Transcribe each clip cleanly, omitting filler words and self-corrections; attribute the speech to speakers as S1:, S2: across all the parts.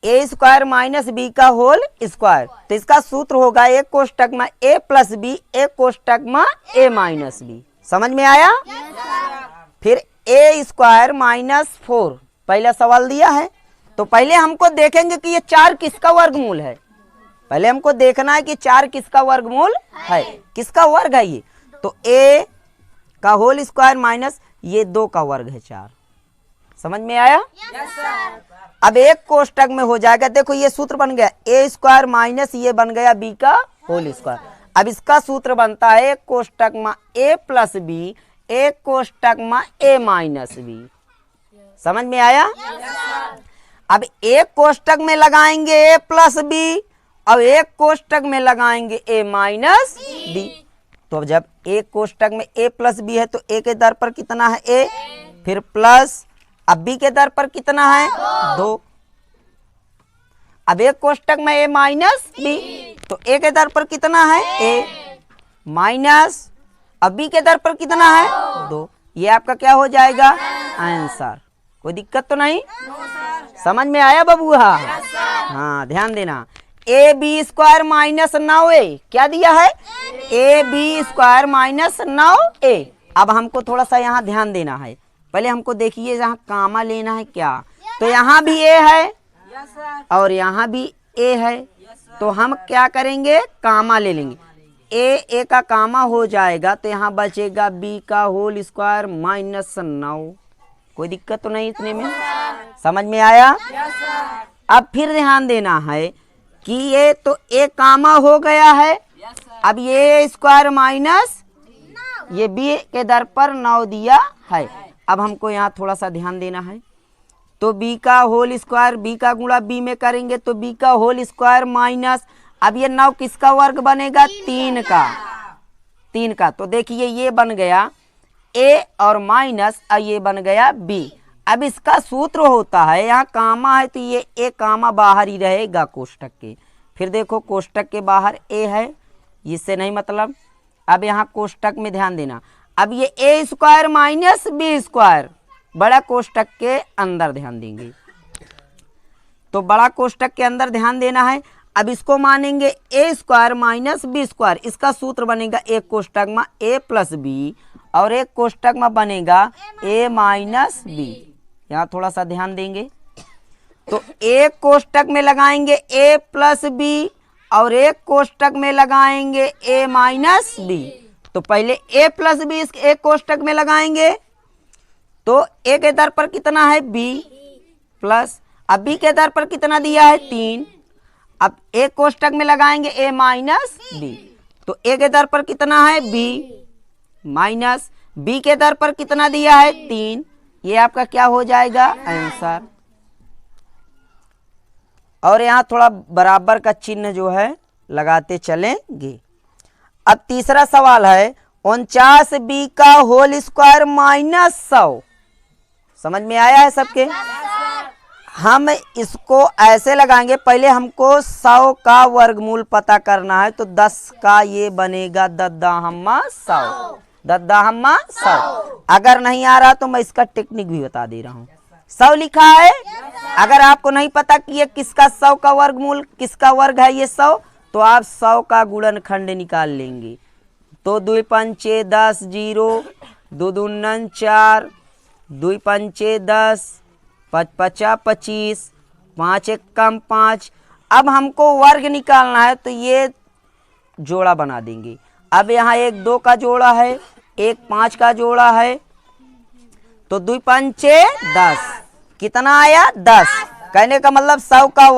S1: ए square minus B का whole square. तो इसका सूत्र होगा एक कोष्टक में ए प्लस बी, एक कोष्टक में ए माइनस बी। समझ में आया? फिर ए स्क्वायर माइनस 4 पहला सवाल दिया है। तो पहले हमको देखेंगे कि ये 4 किसका वर्गमूल है। पहले हमको देखना है कि 4 किसका वर्गमूल है, किसका वर्ग है ये। तो ए का होल स्क्वायर माइनस ये 2 का वर्ग है 4। समझ में आया? अब एक कोष्टक में हो जाएगा। देखो ये सूत्र बन गया ए स्क्वायर माइनस ये बन गया बी का होल स्क्वायर। अब इसका सूत्र बनता है एक कोष्टक में ए प्लस बी, एक कोष्टक में ए माइनस बी। समझ में आया? अब एक कोष्टक में लगाएंगे ए प्लस बी, अब एक कोष्टक में लगाएंगे ए माइनस बी। तो जब एक कोष्टक में ए प्लस बी है तो ए के दर पर कितना है ए, फिर प्लस, अब बी के दर पर कितना है 2। अब एक कोष्टक में ए माइनस बी, तो ए के दर पर कितना है ए माइनस, अब बी के दर पर कितना है 2। ये आपका क्या हो जाएगा आंसर। कोई दिक्कत तो नहीं? समझ में आया बबुआ? हाँ ध्यान देना। A B square minus 9a क्या दिया है A B square minus 9a। अब हमको थोड़ा सा यहाँ ध्यान देना है। पहले हमको देखिए यहाँ कामा लेना है क्या। तो यहाँ भी ए है और यहाँ भी ए है, तो हम क्या करेंगे कामा ले लेंगे। ए का कामा हो जाएगा तो यहाँ बचेगा बी का होल स्क्वायर माइनस 9। कोई दिक्कत तो नहीं इतने में? समझ में आया? अब फिर ध्यान देना है कि ये तो ए कामा हो गया है। अब ये स्क्वायर माइनस ये बी के दर पर 9 दिया है। अब हमको यहाँ थोड़ा सा ध्यान देना है। तो बी का होल स्क्वायर, बी का गुणा बी में करेंगे तो बी का होल स्क्वायर माइनस, अब ये 9 किसका वर्ग बनेगा 3 का। तो देखिए ये बन गया ए और माइनस, अब ये बन गया बी। अब इसका सूत्र होता है यहाँ कामा है तो ये ए कामा बाहर ही रहेगा कोष्टक के। फिर देखो कोष्टक के बाहर ए है, इससे नहीं मतलब। अब यहाँ कोष्टक में ध्यान देना। अब ये ए स्क्वायर माइनस बी स्क्वायर बड़ा कोष्टक के अंदर ध्यान देंगे। तो बड़ा कोष्टक के अंदर ध्यान देना है। अब इसको मानेंगे ए स्क्वायर माइनस बी स्क्वायर। इसका सूत्र बनेगा एक कोष्टक में ए प्लस बी और एक कोष्टक में बनेगा ए माइनस बी। यहाँ थोड़ा सा ध्यान देंगे। तो एक कोष्टक में लगाएंगे ए प्लस बी और एक कोष्टक में लगाएंगे ए माइनस बी। तो पहले ए प्लस बी एक कोष्टक में लगाएंगे तो ए के दर पर कितना है बी प्लस, अब बी के दर पर कितना दिया है 3। अब एक कोष्टक में लगाएंगे ए माइनस बी, तो ए के दर पर कितना है बी माइनस, बी के दर पर कितना दिया है 3। ये आपका क्या हो जाएगा आंसर। और यहाँ थोड़ा बराबर का चिन्ह जो है लगाते चलेंगे। अब तीसरा सवाल है 49b का होल स्क्वायर माइनस 100। समझ में आया है सबके? हम इसको ऐसे लगाएंगे। पहले हमको 100 का वर्गमूल पता करना है। तो 10 का ये बनेगा दद्दाहम्मा 100, दद्दाहम्मा 100। अगर नहीं आ रहा तो मैं इसका टेक्निक भी बता दे रहा हूँ। 100 लिखा है। अगर आपको नहीं पता कि ये किसका 100 का वर्गमूल किसका वर्ग है ये 100, तो आप 100 का गुणनखंड निकाल लेंगे। तो 2 पंचे 10, 0 2 दूनन 4, 2 पंचे 10, 5 पचा 25, 5 एकम 5। अब हमको वर्ग निकालना है तो ये जोड़ा बना देंगे। अब यहाँ एक 2 का जोड़ा है, एक 5 का जोड़ा है। तो 2 पंचे 10, कितना आया 10। कहने का मतलब 100 का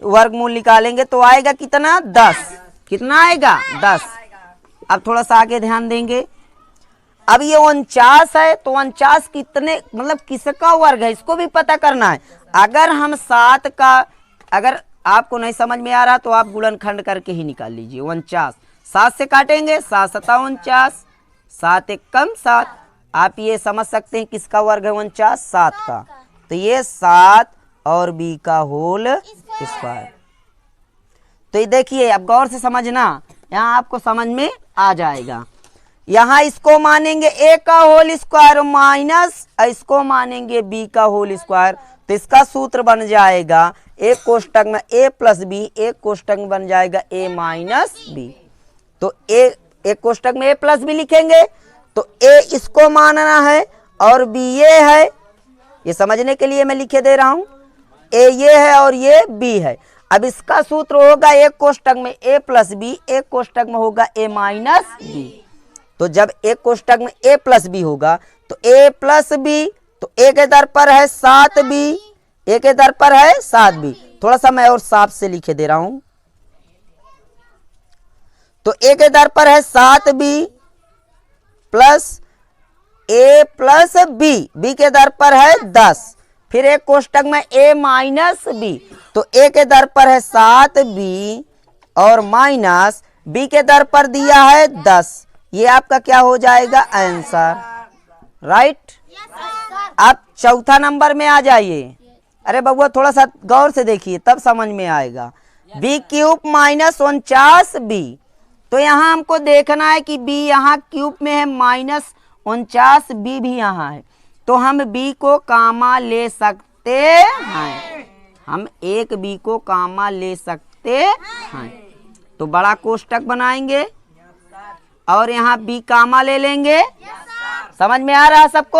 S1: वर्गमूल निकालेंगे तो आएगा कितना 10। कितना आएगा 10। अब थोड़ा सा आगे ध्यान देंगे। अब ये 49 है तो 49 कितने मतलब किसका वर्ग है इसको भी पता करना है। अगर हम 7 का, अगर आपको नहीं समझ में आ रहा तो आप गुणनखंड करके ही निकाल लीजिए। 49 7 से काटेंगे, 7 7 49, 7 एकम 7। आप ये समझ सकते हैं किसका वर्ग है 49 7 का। तो ये 7 और बी का होल स्क्वायर। तो ये देखिए अब गौर से समझना, यहाँ आपको समझ में आ जाएगा। यहाँ इसको मानेंगे ए का होल स्क्वायर माइनस इसको मानेंगे बी का होल स्क्वायर। तो इसका सूत्र बन जाएगा एक कोष्टक में a प्लस बी, एक कोष्टक में बन जाएगा a माइनस बी। तो एक कोष्टक में a प्लस बी लिखेंगे तो a इसको मानना है और b ये है, ये समझने के लिए मैं लिखे दे रहा हूं। a ये है और ये b है। अब इसका सूत्र होगा एक कोष्टक में a प्लस बी, एक कोष्टक में होगा a माइनस बी। तो जब एक कोष्टक में a प्लस बी होगा तो a प्लस बी, तो a के दर पर है 7b, a के दर पर है 7b। थोड़ा सा मैं और साफ से लिखे दे रहा हूं। तो a के दर पर है 7b plus a plus b, b के दर पर है 10। फिर एक कोष्टक में a माइनस b, तो a के दर पर है 7b और माइनस b के दर पर दिया है 10। ये आपका क्या हो जाएगा आंसर, राइट। आप चौथा नंबर में आ जाइए। अरे बबुआ थोड़ा सा गौर से देखिए तब समझ में आएगा। बी क्यूब माइनस 49b, तो यहाँ हमको देखना है कि b यहाँ क्यूब में है माइनस 49b भी यहाँ है, तो हम b को कामा ले सकते हैं, हम एक b को कामा ले सकते हैं। तो बड़ा कोष्टक बनाएंगे और यहाँ b कामा ले लेंगे। समझ में आ रहा है सबको?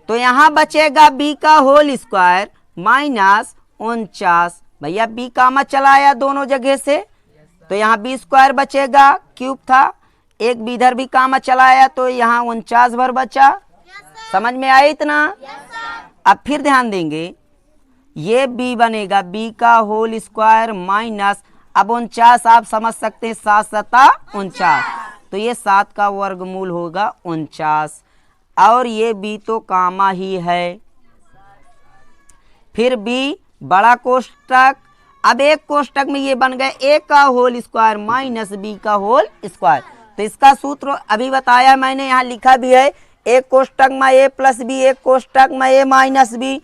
S1: तो यहाँ बचेगा b का होल स्क्वायर माइनस 49। भैया b कामा चलाया दोनों जगह से, तो यहाँ b स्क्वायर बचेगा, क्यूब था। एक b इधर भी कामा चलाया तो यहाँ 49 भर बचा। समझ में आया इतना? अब फिर ध्यान देंगे, ये b बनेगा b का होल स्क्वायर माइनस, अब 49 आप समझ सकते हैं 7 सता 49, तो ये 7 का वर्गमूल होगा 49 और ये b तो कामा ही है। फिर b बड़ा कोष्टक, अब एक कोष्टक में ये बन गए a का होल स्क्वायर माइनस b का होल स्क्वायर। तो इसका सूत्र अभी बताया मैंने, यहाँ लिखा भी है। एक कोष्टक में a प्लस बी, एक कोष्टक में a माइनस बी,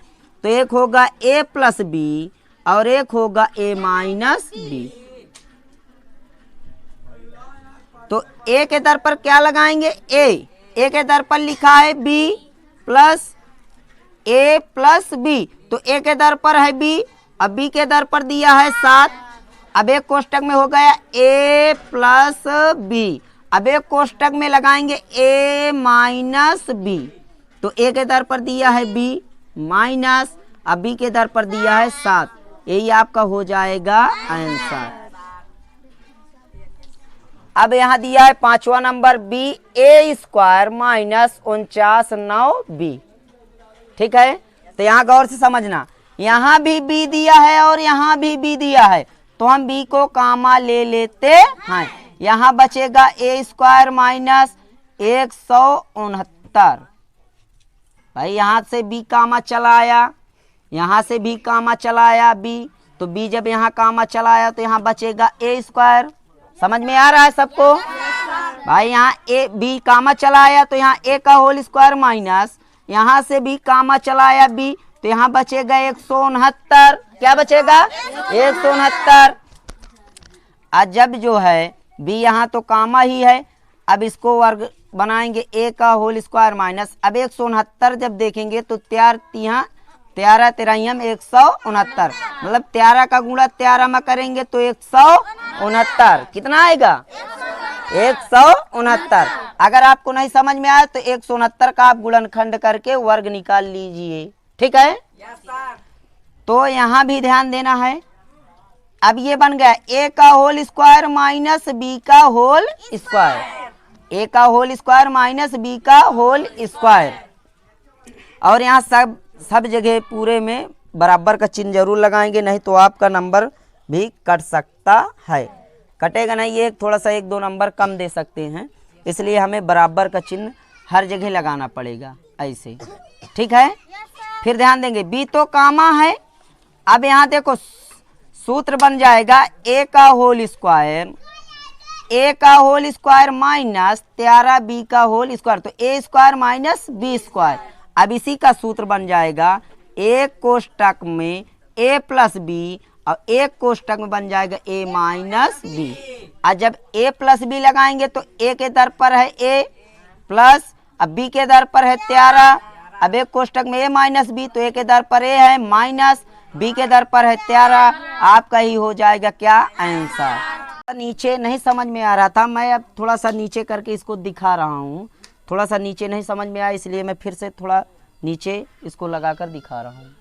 S1: तो एक होगा a प्लस बी और एक होगा a माइनस बी। तो a के दर पर क्या लगाएंगे, a के दर पर लिखा है b plus a plus b, तो a के दर पर है b, अब b के दर पर दिया है 7। अब एक कोष्टक में हो गया a प्लस b, अब एक कोष्टक में लगाएंगे a माइनस b, तो a के दर पर दिया है b माइनस, अब b के दर पर दिया है 7। यही आपका हो जाएगा आंसर। अब यहाँ दिया है पांचवा number b a square minus 49 9b। ठीक है, तो यहाँ गौर से समझना, यहाँ भी b दिया है और यहाँ भी b दिया है, तो हम b को कामा ले लेते हैं। यहाँ बचेगा a स्क्वायर माइनस 169। भाई यहाँ से b कामा चलाया, यहाँ से भी कामा चलाया b, तो b जब यहाँ कामा चलाया तो यहाँ बचेगा a स्क्वायर। समझ में आ रहा है सबको? भाई यहाँ a b कामा चलाया तो यहाँ a का होल स्क्वायर माइनस, यहाँ से भी कामा चलाया b, तो यहाँ बचेगा 169। क्या बचेगा? 169। आज जब जो है b यहाँ तो कामा ही है, अब इसको वर्ग बनाएंगे a का होल स्क्वायर माइनस, अब 169 जब देखेंगे तो 13 13 169, मतलब 13 का गुणा 13 में करेंगे तो 169। कितना आएगा? 169। अगर आपको नहीं समझ में आया तो 169 का आप गुणनखंड करके वर्ग निकाल लीजिए। ठीक है? तो यहाँ भी ध्यान देना है। अब ये बन गया a का होल स्क्वायर माइनस b का होल स्क्वायर, a का होल स्क्वायर माइनस b का होल स्क्वायर। और यहाँ सब जगह पूरे में बराबर का चिन्ह जरूर लगाएंगे, नहीं तो आपका नंबर भी कट सकता है। कटेगा नहीं, ये थोड़ा सा 1-2 नंबर कम दे सकते हैं, इसलिए हमें बराबर का चिन्ह हर जगह लगाना पड़ेगा ऐसे। ठीक है? फिर ध्यान देंगे b तो कामा है। अब यहाँ देखो सूत्र बन जाएगा a का होल स्क्वायर माइनस 13b का होल स्क्वायर, तो a square minus b square. अब इसी का सूत्र बन जाएगा एक कोष्टक में a प्लस बी और एक कोष्टक में बन जाएगा a माइनस बी। और जब a प्लस बी लगाएंगे तो a के दर पर है a प्लस, अब b के दर पर है 13, अब एक कोष्टक में a माइनस बी, तो a के दर पर a है माइनस b के दर पर है 13, आपका ही हो जाएगा क्या आंसर। नीचे नहीं समझ में आ रहा था, मैं अब थोड़ा सा नीचे करके इसको दिखा रहा हूँ। थोड़ा सा नीचे नहीं समझ में आया, इसलिए मैं फिर से थोड़ा नीचे इसको लगाकर दिखा रहा हूँ।